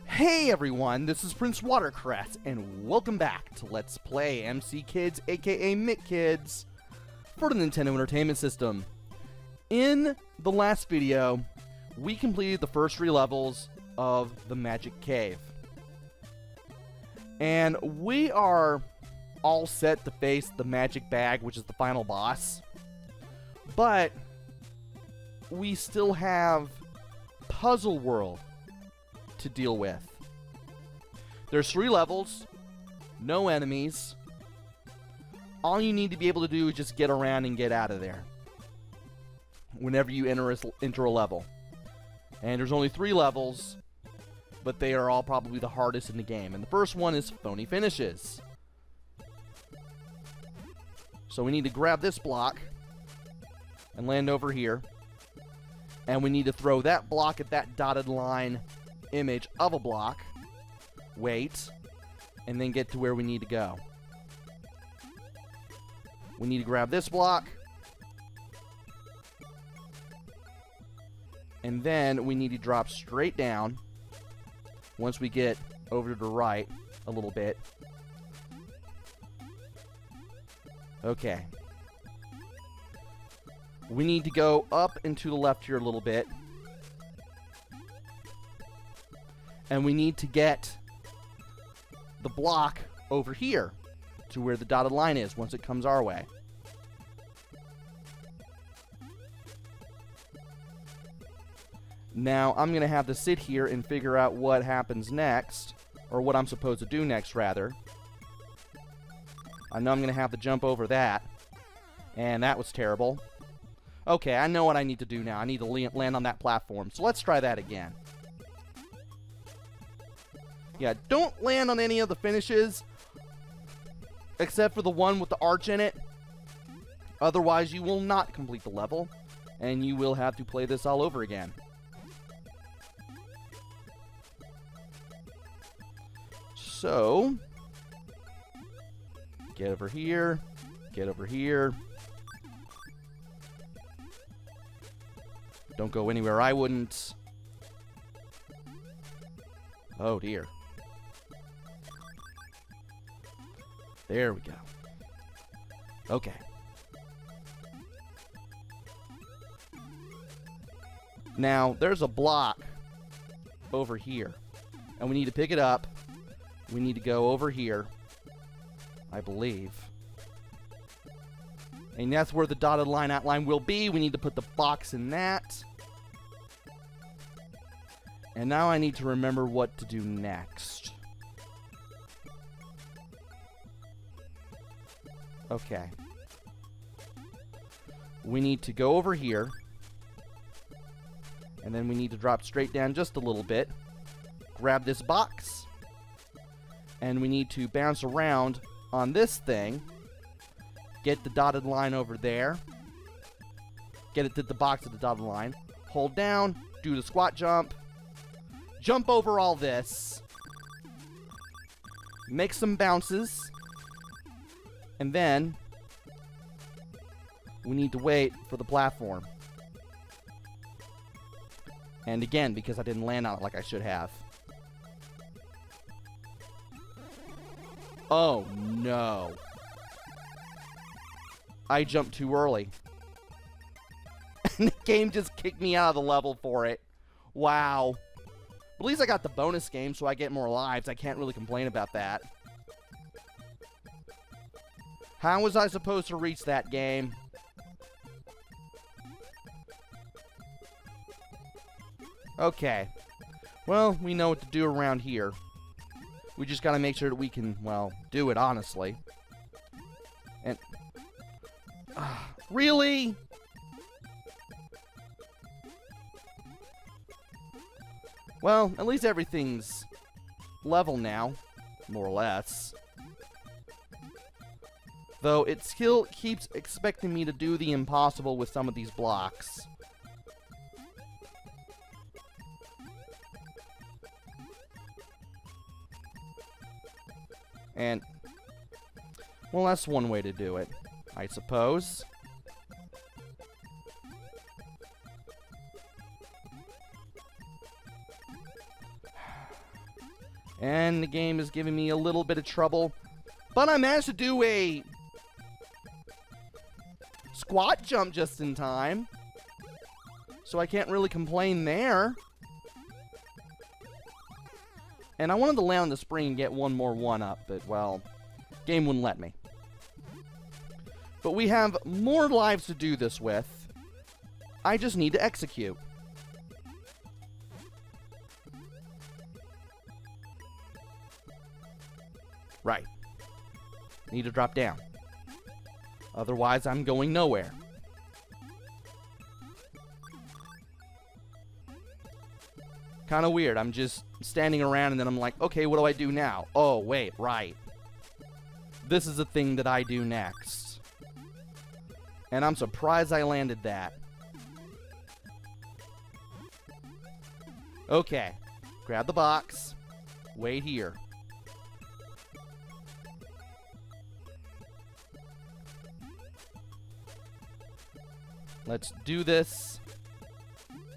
Hey everyone, this is PrinceWatercress, and welcome back to Let's Play MC Kids, aka Mick Kids, for the Nintendo Entertainment System. In the last video, we completed the first 3 levels of the Magic Cave. And we are all set to face the Magic Bag, which is the final boss. But we still have PuZzleWoRlD to deal with. There's 3 levels, no enemies. All you need to be able to do is just get around and get out of there whenever you enter a level. And there's only 3 levels, but they are all probably the hardest in the game. And the first one is Phony Finishes. So we need to grab this block and land over here. And we need to throw that block at that dotted line image of a block, wait, and then get to where we need to go. We need to grab this block, and then we need to drop straight down once we get over to the right a little bit. Okay. We need to go up and to the left here a little bit. And we need to get the block over here to where the dotted line is once it comes our way. Now, I'm going to have to sit here and figure out what happens next, or what I'm supposed to do next, rather. I know I'm going to have to jump over that, and that was terrible. Okay, I know what I need to do now. I need to land on that platform, so let's try that again. Yeah, don't land on any of the finishes, except for the one with the arch in it. Otherwise, you will not complete the level, and you will have to play this all over again. So, get over here, get over here. Don't go anywhere I wouldn't. Oh dear. There we go. Okay. Now, there's a block over here. And we need to pick it up. We need to go over here, I believe. And that's where the dotted line outline will be. We need to put the box in that. And now I need to remember what to do next. Okay. We need to go over here. And then we need to drop straight down just a little bit. Grab this box. And we need to bounce around on this thing. Get the dotted line over there. Get it to the box at the dotted line. Hold down. Do the squat jump. Jump over all this. Make some bounces. And then we need to wait for the platform. And again, because I didn't land on it like I should have. Oh no. I jumped too early. And the game just kicked me out of the level for it. Wow. At least I got the bonus game, so I get more lives. I can't really complain about that. How was I supposed to reach that game? Okay. Well, we know what to do around here. We just gotta make sure that we can, well, do it honestly. And... really? Well, at least everything's level now, more or less. Though it still keeps expecting me to do the impossible with some of these blocks. And, well, that's one way to do it, I suppose. And the game is giving me a little bit of trouble. But I managed to do a squat jump just in time. So I can't really complain there. And I wanted to land on the spring and get one more one-up, but, well, game wouldn't let me. But we have more lives to do this with. I just need to execute. Right. Need to drop down. Otherwise, I'm going nowhere. Kind of weird. I'm just standing around and then I'm like, okay, what do I do now? Oh, wait, right. This is the thing that I do next. And I'm surprised I landed that. Okay. Grab the box. Wait here. Let's do this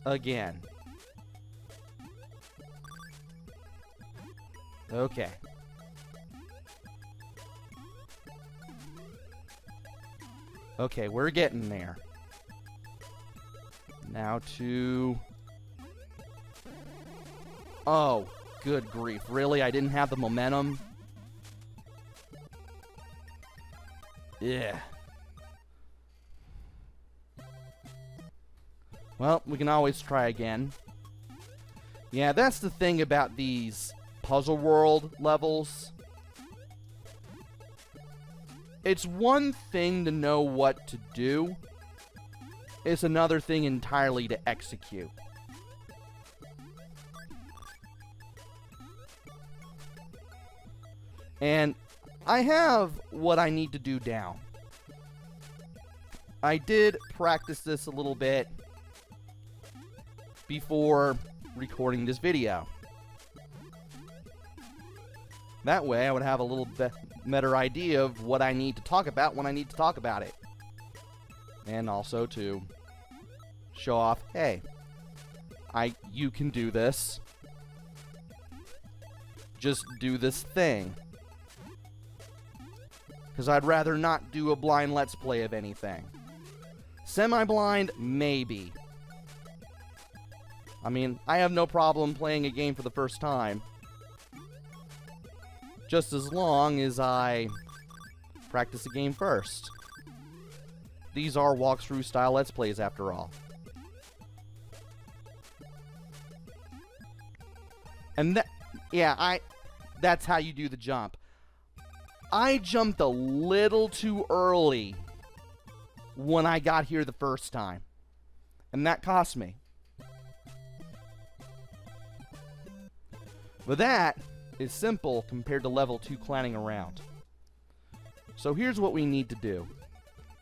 again. Okay. Okay, we're getting there. Now to... Oh, good grief. Really? I didn't have the momentum? Yeah. Well, we can always try again. Yeah, that's the thing about these PuZzleWoRlD levels. It's one thing to know what to do. It's another thing entirely to execute. And I have what I need to do down. I did practice this a little bit before recording this video. That way I would have a little bit better idea of what I need to talk about when I need to talk about it. And also to show off, hey, you can do this. Just do this thing. Because I'd rather not do a blind Let's Play of anything. Semi-blind, maybe. I mean, I have no problem playing a game for the first time. Just as long as I practice the game first. These are walkthrough style Let's Plays after all. And that's how you do the jump. I jumped a little too early when I got here the first time. And that cost me. But that is simple compared to level 2 clowning around. So here's what we need to do.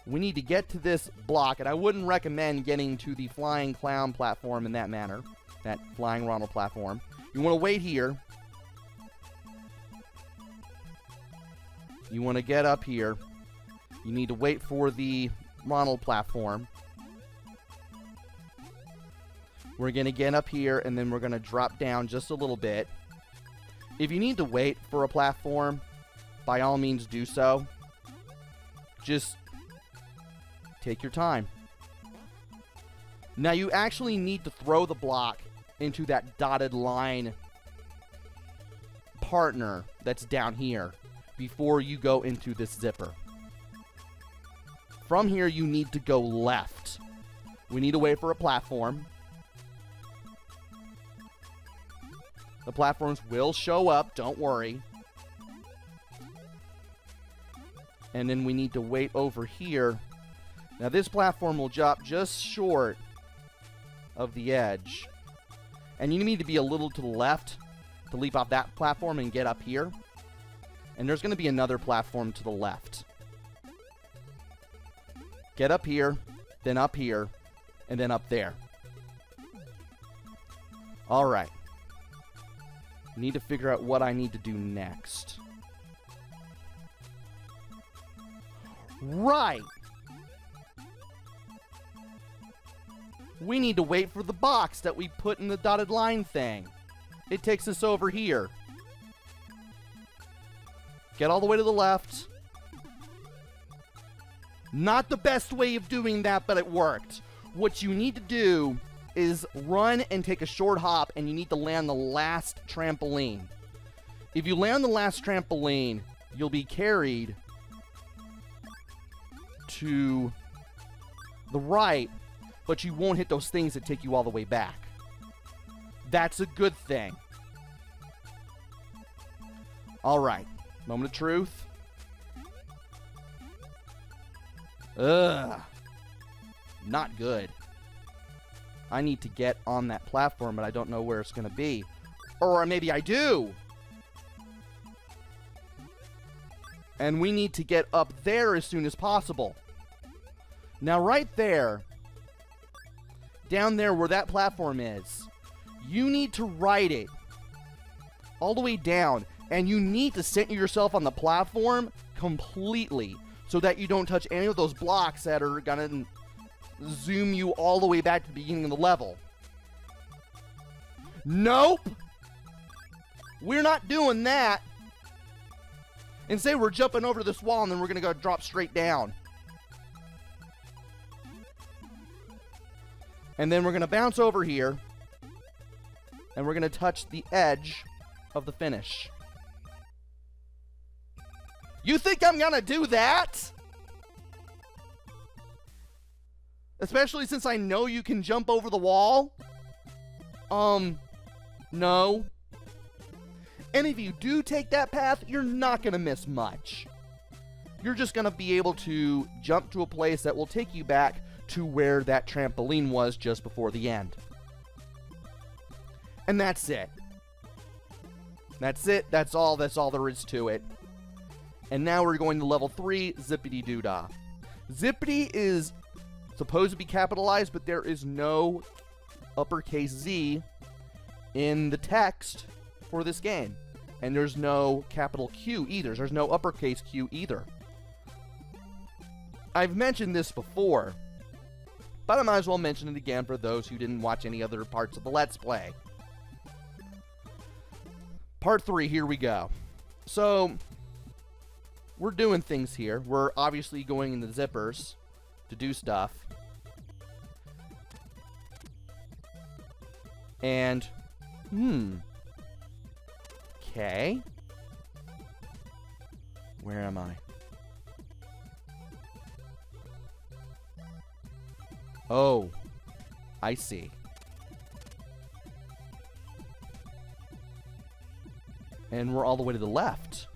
We need to get to this block, and I wouldn't recommend getting to the flying clown platform in that manner. That flying Ronald platform. You want to wait here. You want to get up here. You need to wait for the Ronald platform. We're going to get up here, and then we're going to drop down just a little bit. If you need to wait for a platform, by all means do so. Just take your time. Now you actually need to throw the block into that dotted line partner that's down here before you go into this zipper. From here you need to go left. We need to wait for a platform. The platforms will show up, don't worry. And then we need to wait over here. Now this platform will drop just short of the edge. And you need to be a little to the left to leap off that platform and get up here. And there's going to be another platform to the left. Get up here, then up here, and then up there. Alright. Need to figure out what I need to do next. Right! We need to wait for the box that we put in the dotted line thing. It takes us over here. Get all the way to the left. Not the best way of doing that, but it worked. What you need to do is run and take a short hop, and you need to land the last trampoline. If you land the last trampoline, you'll be carried to the right, but you won't hit those things that take you all the way back. That's a good thing. Alright, moment of truth. Ugh. Not good. I need to get on that platform, but I don't know where it's going to be. Or maybe I do. And we need to get up there as soon as possible. Now right there, down there where that platform is, you need to ride it all the way down. And you need to center yourself on the platform completely so that you don't touch any of those blocks that are going to zoom you all the way back to the beginning of the level. Nope! We're not doing that. And say we're jumping over this wall and then we're going to go drop straight down. And then we're going to bounce over here. And we're going to touch the edge of the finish. You think I'm going to do that? Especially since I know you can jump over the wall? No. And if you do take that path, you're not going to miss much. You're just going to be able to jump to a place that will take you back to where that trampoline was just before the end. And that's it. That's it. That's all there is to it. And now we're going to level 3, Zippity Doodah. Zippity is supposed to be capitalized, but there is no uppercase Z in the text for this game. And there's no capital Q either. There's no uppercase Q either. I've mentioned this before, but I might as well mention it again for those who didn't watch any other parts of the Let's Play. Part 3, here we go. So, we're doing things here. We're obviously going in the zippers to do stuff. And, okay. Where am I? Oh, I see. And we're all the way to the left.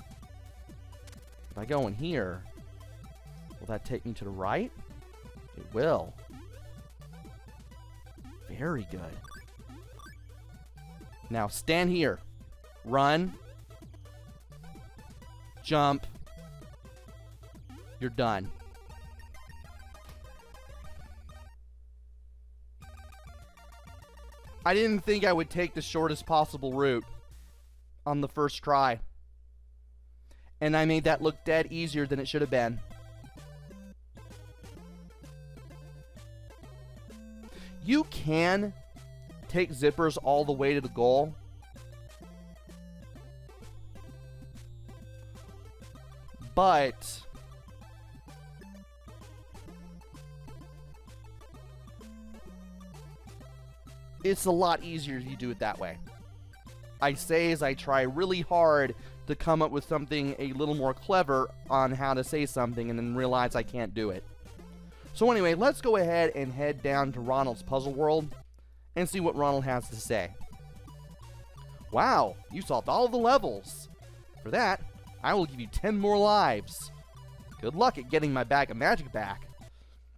If I go in here, will that take me to the right? It will. Very good. Now stand here. Run. Jump. You're done. I didn't think I would take the shortest possible route on the first try. And I made that look dead easier than it should have been. You can take zippers all the way to the goal. But it's a lot easier if you do it that way. I say as I try really hard to come up with something a little more clever on how to say something and then realize I can't do it. So anyway, let's go ahead and head down to Ronald's Puzzle World and see what Ronald has to say. Wow, you solved all of the levels. For that, I will give you 10 more lives. Good luck at getting my bag of magic back.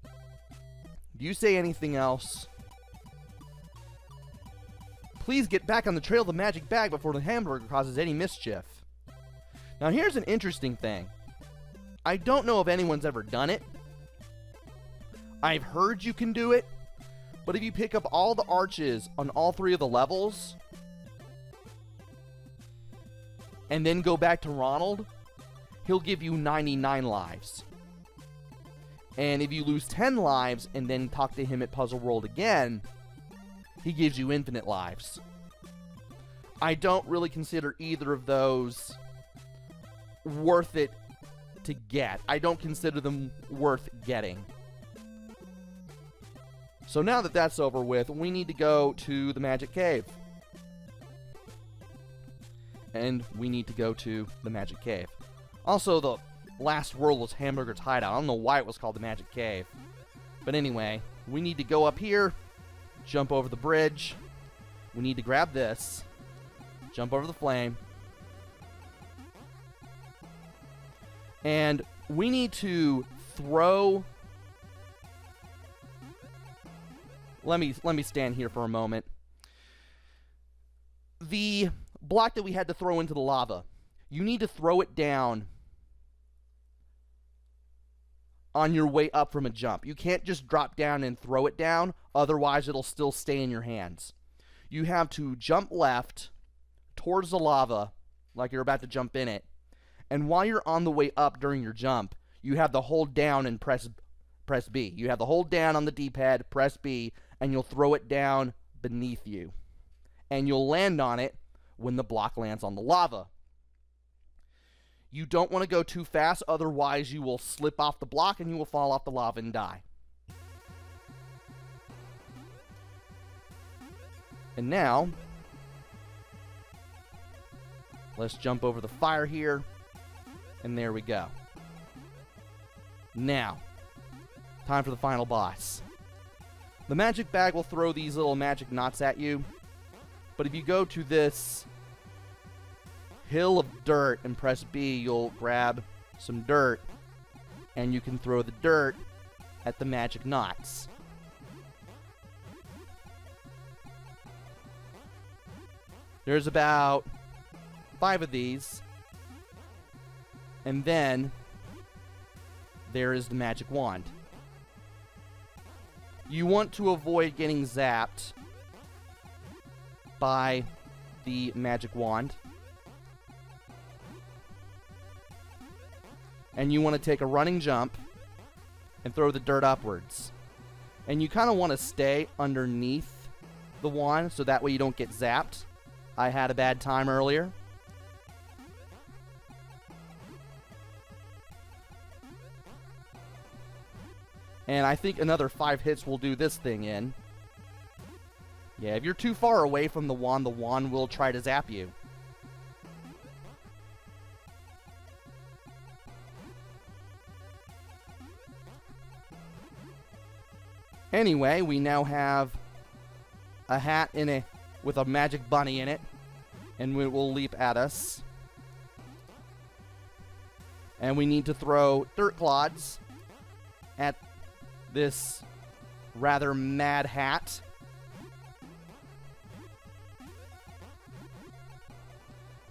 Do you say anything else? Please get back on the trail of the magic bag before the hamburger causes any mischief. Now here's an interesting thing. I don't know if anyone's ever done it. I've heard you can do it, but if you pick up all the arches on all 3 of the levels, and then go back to Ronald, he'll give you 99 lives. And if you lose 10 lives and then talk to him at Puzzle World again, he gives you infinite lives. I don't really consider either of those worth it to get. I don't consider them worth getting. So now that that's over with, we need to go to the Magic Cave. And we need to go to the Magic Cave. Also, the last world was Hamburger's Hideout. I don't know why it was called the Magic Cave. But anyway, we need to go up here, jump over the bridge. We need to grab this, jump over the flame. And we need to throw... Let me stand here for a moment. The block that we had to throw into the lava, you need to throw it down on your way up from a jump. You can't just drop down and throw it down, otherwise it'll still stay in your hands. You have to jump left towards the lava like you're about to jump in it, and while you're on the way up during your jump, you have to hold down and press B. You have to hold down on the D-pad, press B, and you'll throw it down beneath you. And you'll land on it when the block lands on the lava. You don't want to go too fast, otherwise you will slip off the block and you will fall off the lava and die. And now, let's jump over the fire here, and there we go. Now, time for the final boss. The magic bag will throw these little magic knots at you, but if you go to this hill of dirt and press B, you'll grab some dirt, and you can throw the dirt at the magic knots. There's about 5 of these, and then there is the magic wand. You want to avoid getting zapped by the magic wand. And you want to take a running jump and throw the dirt upwards. And you kind of want to stay underneath the wand so that way you don't get zapped. I had a bad time earlier. And I think another 5 hits will do this thing in. Yeah, if you're too far away from the wand will try to zap you. Anyway, we now have a hat with a magic bunny in it, and it will leap at us. And we need to throw dirt clods at this rather mad hat.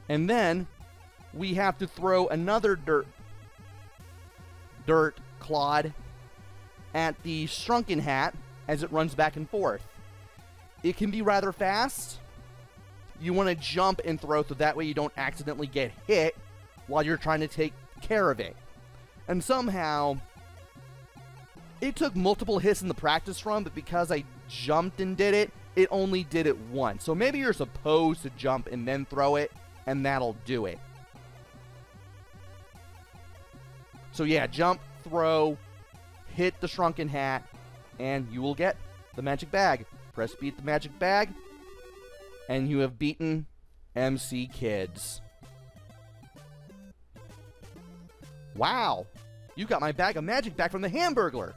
And then we have to throw another dirt clod at the shrunken hat as it runs back and forth. It can be rather fast. You want to jump and throw so that way you don't accidentally get hit while you're trying to take care of it. And somehow, it took multiple hits in the practice run, but because I jumped and did it, it only did it once. So maybe you're supposed to jump and then throw it, and that'll do it. So yeah, jump, throw, hit the shrunken hat, and you will get the magic bag. Press beat the magic bag, and you have beaten MC Kids. Wow! You got my bag of magic back from the Hamburglar!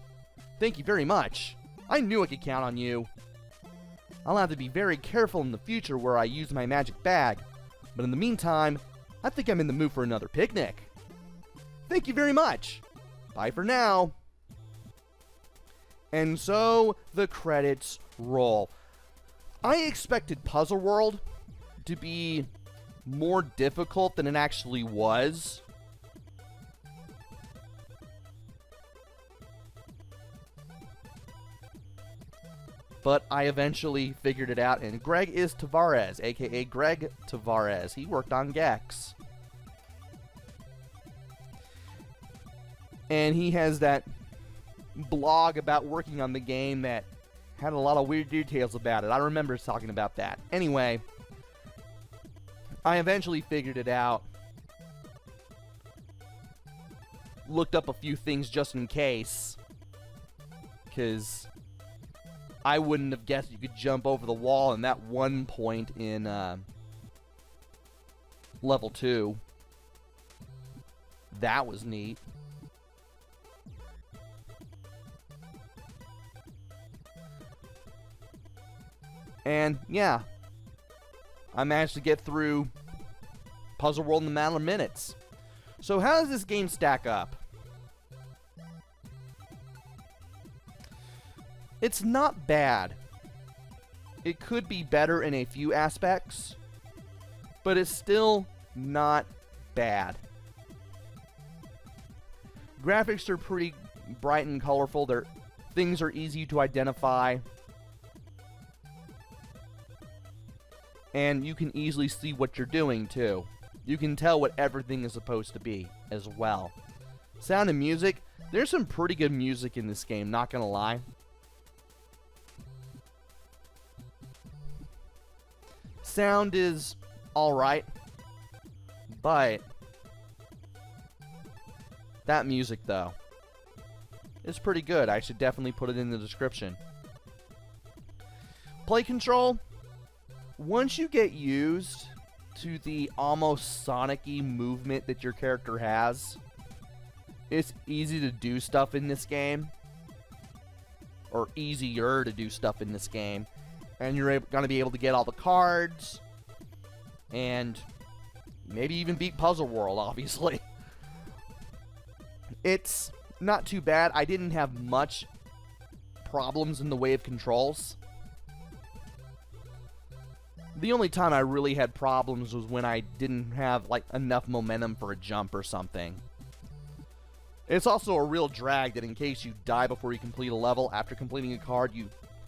Thank you very much. I knew I could count on you. I'll have to be very careful in the future where I use my magic bag, but in the meantime, I think I'm in the mood for another picnic. Thank you very much. Bye for now. And so the credits roll. I expected PuZzleWoRlD to be more difficult than it actually was. But I eventually figured it out, and Greg is Tavares, aka Greg Tavares. He worked on Gex. And he has that blog about working on the game that had a lot of weird details about it. I remember talking about that. Anyway, I eventually figured it out. looked up a few things just in case, because I wouldn't have guessed you could jump over the wall in that one point in level 2. That was neat. And yeah, I managed to get through Puzzle World in a matter of minutes. So how does this game stack up? It's not bad. It could be better in a few aspects, but it's still not bad. Graphics are pretty bright and colorful. Things are easy to identify. And you can easily see what you're doing, too. You can tell what everything is supposed to be, as well. Sound and music. There's some pretty good music in this game, not gonna lie. Sound is alright. But that music, though, is pretty good. I should definitely put it in the description. Play control. Once you get used to the almost Sonic-y movement that your character has, it's easy to do stuff in this game. Or easier to do stuff in this game. And you're going to be able to get all the cards. And maybe even beat Puzzle World, obviously. It's not too bad. I didn't have much problems in the way of controls. The only time I really had problems was when I didn't have, like, enough momentum for a jump or something. It's also a real drag that in case you die before you complete a level, after completing a card,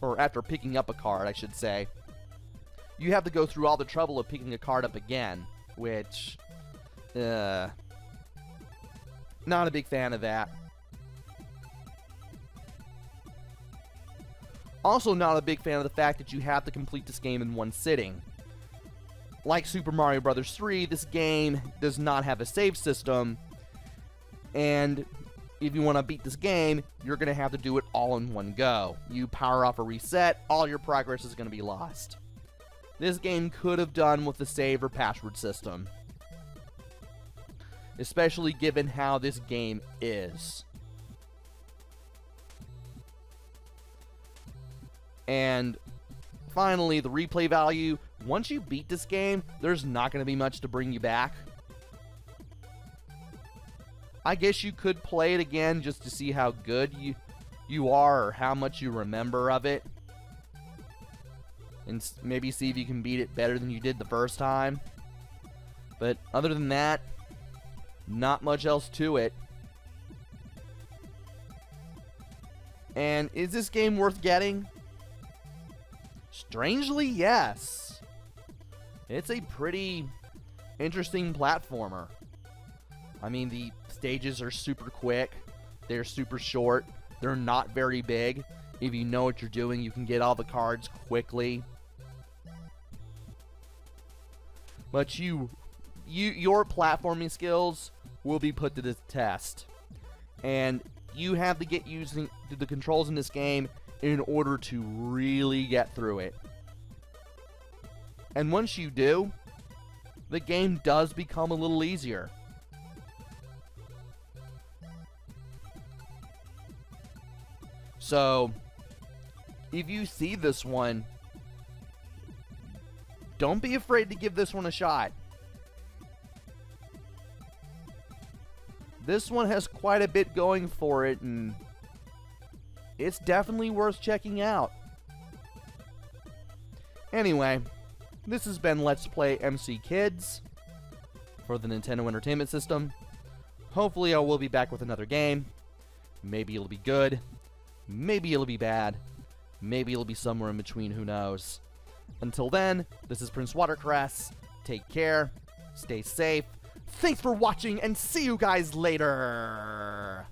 or after picking up a card, I should say, you have to go through all the trouble of picking a card up again, which, not a big fan of that. Also not a big fan of the fact that you have to complete this game in one sitting. Like Super Mario Bros. 3, this game does not have a save system, and if you want to beat this game, you're going to have to do it all in one go. You power off a reset, all your progress is going to be lost. This game could have done with the save or password system, especially given how this game is. And finally, the replay value. Once you beat this game, there's not going to be much to bring you back. I guess you could play it again just to see how good you are or how much you remember of it. And maybe see if you can beat it better than you did the first time. But other than that, not much else to it. And is this game worth getting? Strangely, yes. It's a pretty interesting platformer. I mean, the stages are super quick. They're super short. They're not very big. If you know what you're doing, you can get all the cards quickly. But your platforming skills will be put to the test. And you have to get using the controls in this game in order to really get through it. And once you do, the game does become a little easier. So, if you see this one, don't be afraid to give this one a shot. This one has quite a bit going for it, and it's definitely worth checking out. Anyway, this has been Let's Play MC Kids for the Nintendo Entertainment System. Hopefully I will be back with another game. Maybe it'll be good. Maybe it'll be bad. Maybe it'll be somewhere in between, who knows. Until then, this is PrinceWatercress. Take care. Stay safe. Thanks for watching, and see you guys later!